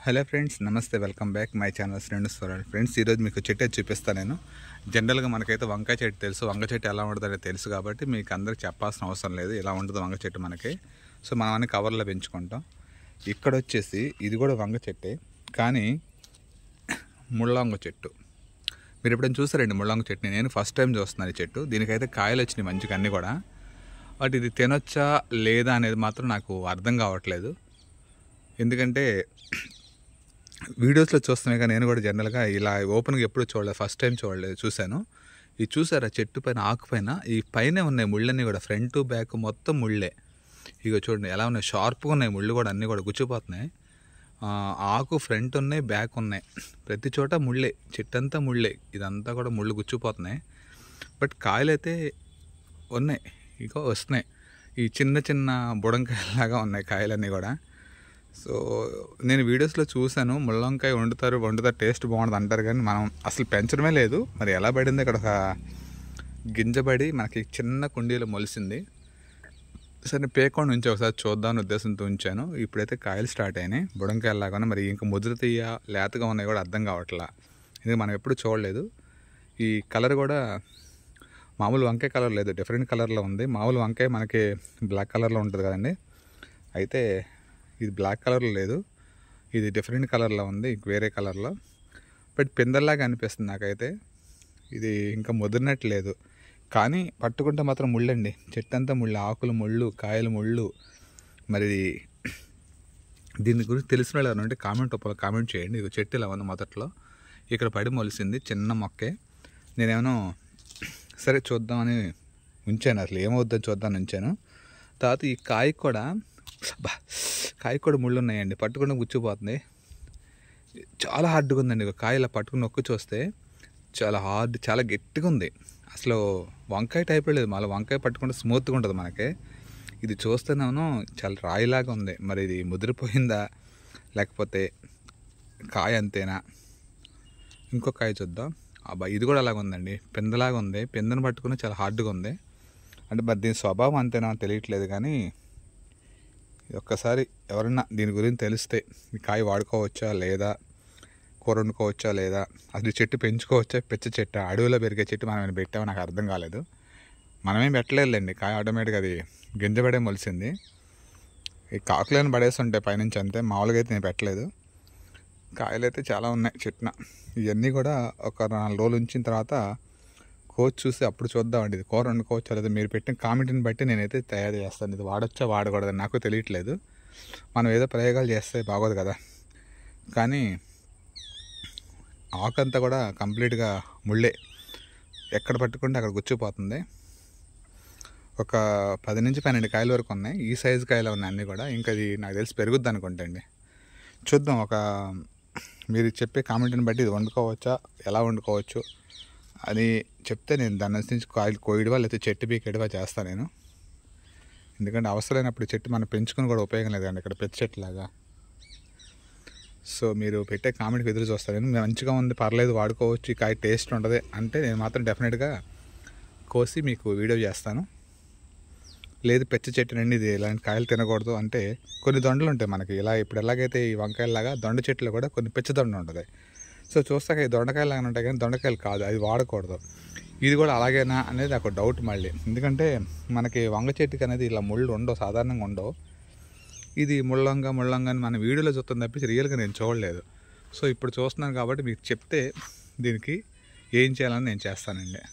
Hello friends, నమస్తే. Welcome back my channel friends world. Friends, ఈరోజు మీకు చెట్టు అయితే చూపిస్తాను నేను. జనరల్గా మనకైతే వంకాయ చెట్టు తెలుసు, వంగ చెట్టు ఎలా ఉంటుందో తెలుసు కాబట్టి మీకు అందరికి చెప్పాల్సిన అవసరం లేదు. ఇలా ఉంటుంది వంగ చెట్టు మనకి. సో మనం అన్ని కవర్లో పెంచుకుంటాం. ఇక్కడ వచ్చేసి ఇది కూడా వంగ చెట్టే, కానీ ముళ్ళవంగ చెట్టు. మీరు ఎప్పుడైనా చూసారండి ముళ్ళవంగ చెట్టుని? నేను ఫస్ట్ టైం చూస్తున్నాను ఈ చెట్టు. దీనికైతే కాయలు వచ్చినాయి మంచిగా అన్నీ కూడా. బట్ ఇది తినొచ్చా లేదా అనేది మాత్రం నాకు అర్థం కావట్లేదు. ఎందుకంటే వీడియోస్లో చూస్తున్నాయి, కానీ నేను కూడా జనరల్గా ఇలా ఓపెన్గా ఎప్పుడు చూడలేదు, ఫస్ట్ టైం చూశాను. ఇది చూసారా, చెట్టు పైన ఆకు పైన ఈ పైనే ఉన్నాయి ముళ్ళన్నీ కూడా, ఫ్రంట్ బ్యాక్ మొత్తం ముళ్ళే. ఇక చూడండి ఎలా ఉన్నాయి, షార్ప్గా ఉన్నాయి ముళ్ళు కూడా, అన్నీ కూడా గుచ్చిపోతున్నాయి. ఆకు ఫ్రంట్ ఉన్నాయి, బ్యాక్ ఉన్నాయి, ప్రతి చోట ముళ్ళే, చెట్టు అంతా ముళ్ళే, ఇదంతా కూడా ముళ్ళు గుచ్చిపోతున్నాయి. బట్ కాయలు అయితే ఉన్నాయి, ఇక వస్తున్నాయి. ఈ చిన్న చిన్న బుడంకాయలాగా ఉన్నాయి కాయలన్నీ కూడా. సో నేను వీడియోస్లో చూశాను, ముళ్ళవంకాయ వండుతారు టేస్ట్ బాగుంటుంది అంటారు, కానీ మనం అసలు పెంచడమే లేదు. మరి ఎలా పడింది, ఇక్కడ ఒక గింజబడి మనకి చిన్న కుండీలో మొలిసింది. సరే పేకొని ఉంచి ఒకసారి చూద్దామని ఉద్దేశంతో ఉంచాను. ఇప్పుడైతే కాయలు స్టార్ట్ అయినాయి, బుడంకాయలాగా. మరి ఇంకా ముద్ర తీయ లేతగా ఉన్నాయి కూడా అర్థం కావట్లా, ఇది మనం ఎప్పుడు చూడలేదు. ఈ కలర్ కూడా మామూలు వంకాయ కలర్ లేదు, డిఫరెంట్ కలర్లో ఉంది. మామూలు వంకాయ మనకి బ్లాక్ కలర్లో ఉంటుంది కదండి, అయితే ఇది బ్లాక్ కలర్లో లేదు, ఇది డిఫరెంట్ కలర్లో ఉంది, వేరే కలర్లో. బట్ పిందల్లాగా అనిపిస్తుంది నాకైతే. ఇది ఇంకా ముదిరినట్టు లేదు, కానీ పట్టుకుంటే మాత్రం ముళ్ళండి, చెట్టు అంతా ముళ్ళు, ఆకులు ముళ్ళు, కాయలు ముళ్ళు. మరి దీని గురించి తెలిసిన వాళ్ళు ఎవరంటే కామెంట్ చేయండి. ఇది చెట్టు ఇలా ఉంది, మొదట్లో ఇక్కడ పడి మొలిసింది, చిన్న మొక్కే. నేనేమో సరే చూద్దామని ఉంచాను, అసలు ఏమవుద్దని చూద్దామని ఉంచాను. తర్వాత ఈ కాయ కూడా ముళ్ళు ఉన్నాయండి, పట్టుకుని గుచ్చిపోతుంది, చాలా హార్డ్గా ఉందండి. కాయ ఇలా పట్టుకుని నొక్కి చూస్తే చాలా హార్డ్, చాలా గట్టిగా ఉంది. అసలు వంకాయ టైప్ లేదు, మళ్ళీ వంకాయ పట్టుకుంటే స్మూత్గా ఉంటుంది మనకి. ఇది చూస్తేనేమో చాలా రాయిలాగా ఉంది. మరి ఇది ముదిరిపోయిందా లేకపోతే కాయ అంతేనా? ఇంకో కాయ చూద్దాం. ఇది కూడా అలాగ ఉందండి, పిందలాగా ఉంది, పిందను పట్టుకుని చాలా హార్డ్గా ఉంది. అంటే మరి దీని స్వభావం అంతేనా తెలియట్లేదు, కానీ ఒక్కసారి ఎవరన్నా దీని గురించి తెలిస్తే ఈ కాయ వాడుకోవచ్చా లేదా, కూర వండుకోవచ్చా లేదా, అసలు చెట్టు పెంచుకోవచ్చా, పిచ్చ చెట్టు అడవిలో పెరిగే చెట్టు మనం పెట్టామో నాకు అర్థం కాలేదు. మనమేం పెట్టలేదులేండి, కాయ ఆటోమేటిక్గా అది గింజపడే మొలిసింది. ఈ కాకులను పడేసి ఉంటాయి పైనుంచి, అంతే. మామూలుగా అయితే నేను పెట్టలేదు. కాయలు అయితే చాలా ఉన్నాయి చెట్టున. ఇవన్నీ కూడా ఒక 4 రోజులు ఉంచిన తర్వాత కోచ్ చూసి అప్పుడు చూద్దామండి, ఇది కూర వండుకోవచ్చా లేదా. మీరు పెట్టిన కామెంట్ని బట్టి నేనైతే తయారు చేస్తాను. ఇది వాడచ్చా వాడకూడదని నాకు తెలియట్లేదు. మనం ఏదో ప్రయోగాలు చేస్తే బాగోదు కదా. కానీ ఆకంతా కూడా కంప్లీట్గా ముళ్ళే, ఎక్కడ పట్టుకుంటే అక్కడ గుచ్చిపోతుంది. ఒక 10 నుంచి 12 కాయల వరకు ఉన్నాయి, ఈ సైజు కాయలు ఉన్నాయి అన్నీ కూడా. ఇంకా అది నాకు తెలిసి పెరుగుద్ది అనుకుంటా అండి. చూద్దాం, మీరు చెప్పే కామెంట్ని బట్టి ఇది వండుకోవచ్చా, ఎలా వండుకోవచ్చు అని చెప్తే నేను దాని నుంచి కాయలు కోయడవా లేకపోతే చెట్టు పీకేయడవా చేస్తాను నేను. ఎందుకంటే అవసరమైనప్పుడు చెట్టు మనం పెంచుకుని కూడా ఉపయోగం లేదండి ఇక్కడ పెద్ద చెట్టులాగా. సో మీరు పెట్టే కామెంట్కి ఎదురు చూస్తాను నేను. మంచిగా ఉంది, పర్లేదు, వాడుకోవచ్చు, ఈ కాయ టేస్ట్ ఉంటుంది అంటే నేను మాత్రం డెఫినెట్గా కోసి మీకు వీడియో చేస్తాను. లేదు పెద్ద చెట్టు నుండి ఇది ఇలాంటి కాయలు తినకూడదు అంటే కొన్ని దొండలు ఉంటాయి మనకి, ఇలా ఇప్పుడు ఎలాగైతే ఈ వంకాయలాగా దొండ చెట్లు కూడా కొన్ని పిచ్చ దొండ ఉంటుంది. సో చూస్తాక ఈ దొండకాయలు లాగా ఉంటాయి, కానీ దొండకాయలు కాదు, అది వాడకూడదు. ఇది కూడా అలాగేనా అనేది నాకు డౌట్ మళ్ళీ. ఎందుకంటే మనకి వంగ చెట్టుకి అనేది ఇలా ముళ్ళు ఉండవు, సాధారణంగా ఉండవు. ఇది ముళ్ళంగా అని మన వీడియోలో చూస్తుంది తప్పించి రియల్గా నేను చూడలేదు. సో ఇప్పుడు చూస్తున్నాను కాబట్టి మీకు చెప్తే దీనికి ఏం చేయాలని నేను చేస్తానండి.